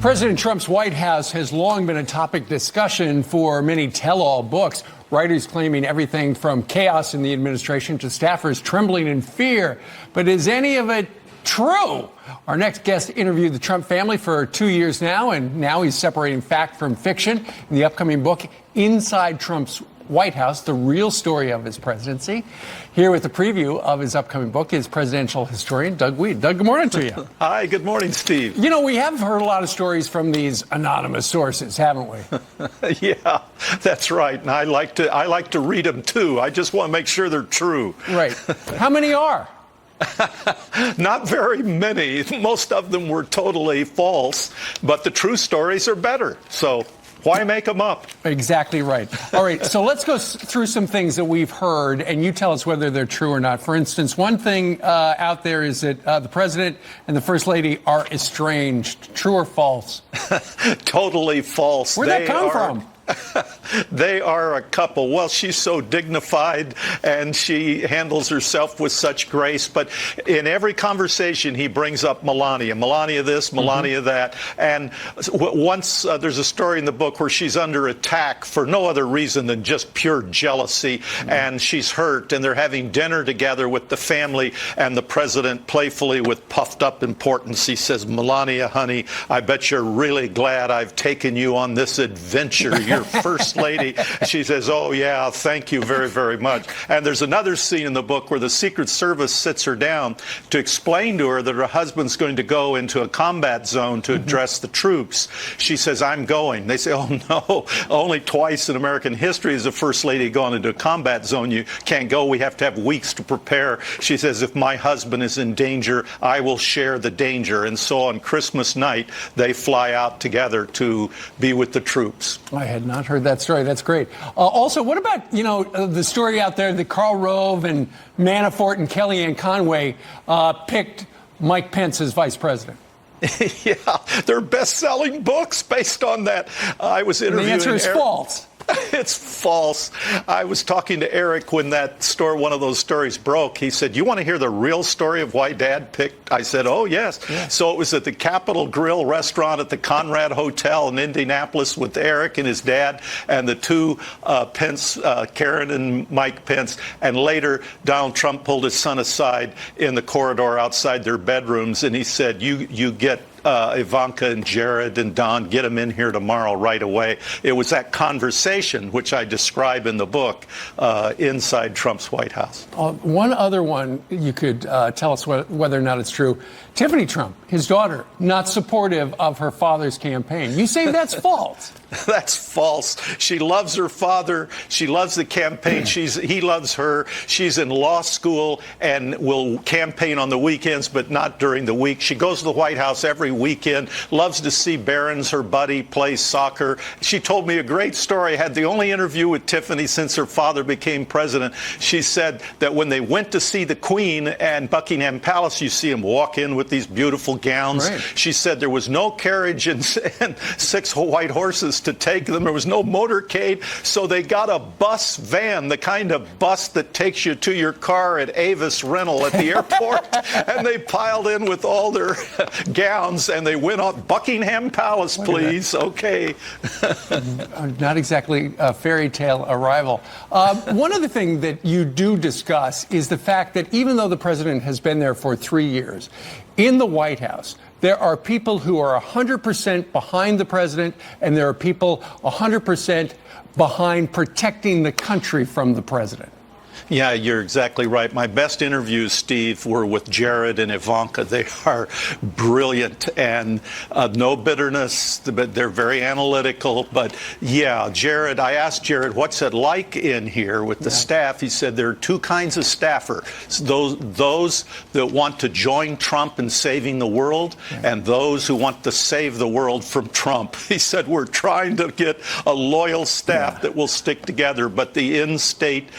President Trump's White House has long been a topic discussion for many tell-all books. Writers claiming everything from chaos in the administration to staffers trembling in fear. But is any of it true? Our next guest interviewed the Trump family for 2 years now, and now he's separating fact from fiction in the upcoming book, Inside Trump's White House, the real story of his presidency. Here with a preview of his upcoming book is presidential historian Doug Wead. Doug, good morning to you. Hi, good morning, Steve. You know, we have heard a lot of stories from these anonymous sources, haven't we? Yeah, that's right. And I like to read them, too. I just want to make sure they're true. Right. How many are? Not very many. Most of them were totally false, but the true stories are better. So why make them up? Exactly right. All right, so let's go through some things that we've heard, and you tell us whether they're true or not. For instance, one thing out there is that the president and the first lady are estranged. True or false? Totally false. Where'd that come from? They are a couple. Well, she's so dignified and she handles herself with such grace. But in every conversation, he brings up Melania. Melania this, Melania that. And once there's a story in the book where she's under attack for no other reason than just pure jealousy. And she's hurt, and they're having dinner together with the family. And the president, playfully with puffed up importance, he says, "Melania, honey, I bet you're really glad I've taken you on this adventure. Your first lady." She says, "Oh, yeah, thank you very, very much." And there's another scene in the book where the Secret Service sits her down to explain to her that her husband's going to go into a combat zone to address the troops. She says, "I'm going." They say, "Oh, no, only twice in American history has a first lady gone into a combat zone. You can't go. We have to have weeks to prepare." She says, "If my husband is in danger, I will share the danger." And so on Christmas night, they fly out together to be with the troops. I had not heard that story. That's great. Also, what about, the story out there that Karl Rove and Manafort and Kellyanne Conway picked Mike Pence as vice president? Yeah, they're best-selling books based on that. I was interviewing. And the answer is false. It's false. I was talking to Eric when one of those stories broke. He said, "You want to hear the real story of why Dad picked?" I said, "Oh, yes." Yeah. So it was at the Capitol Grill restaurant at the Conrad Hotel in Indianapolis with Eric and his dad and the two Pence, Karen and Mike Pence. And later, Donald Trump pulled his son aside in the corridor outside their bedrooms, and he said, you get Ivanka and Jared and Don, get them in here tomorrow right away." It was that conversation, which I describe in the book, Inside Trump's White House. One other one, you could tell us whether or not it's true. Tiffany Trump, his daughter, not supportive of her father's campaign. You say that's false. That's false. She loves her father. She loves the campaign. He loves her. She's in law school and will campaign on the weekends, but not during the week. She goes to the White House every weekend, loves to see Barron's, her buddy, play soccer. She told me a great story. I had the only interview with Tiffany since her father became president. She said that when they went to see the Queen and Buckingham Palace, you see them walk in with these beautiful gowns. Right. She said there was no carriage and 6 white horses to take them. There was no motorcade. So they got a bus van, the kind of bus that takes you to your car at Avis Rental at the airport. And they piled in with all their gowns and they went on Buckingham Palace, please. Okay. Not exactly a fairy tale arrival. One other thing that you do discuss is the fact that even though the president has been there for 3 years, in the White House, there are people who are 100% behind the president, and there are people 100% behind protecting the country from the president. Yeah, you're exactly right. My best interviews, Steve, were with Jared and Ivanka. They are brilliant and no bitterness, but they're very analytical. But yeah, Jared, I asked Jared, what's it like in here with the staff? He said there are two kinds of staffers, those that want to join Trump in saving the world and those who want to save the world from Trump. He said we're trying to get a loyal staff that will stick together, but the in-state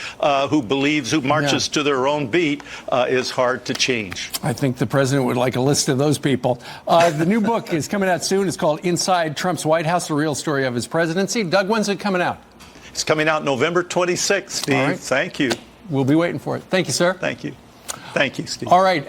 who marches to their own beat is hard to change. I think the president would like a list of those people. The new book is coming out soon. It's called Inside Trump's White House, the real story of his presidency. Doug, when's it coming out? It's coming out November 26th, Steve. All right. Thank you. We'll be waiting for it. Thank you, sir. Thank you. Thank you, Steve. All right.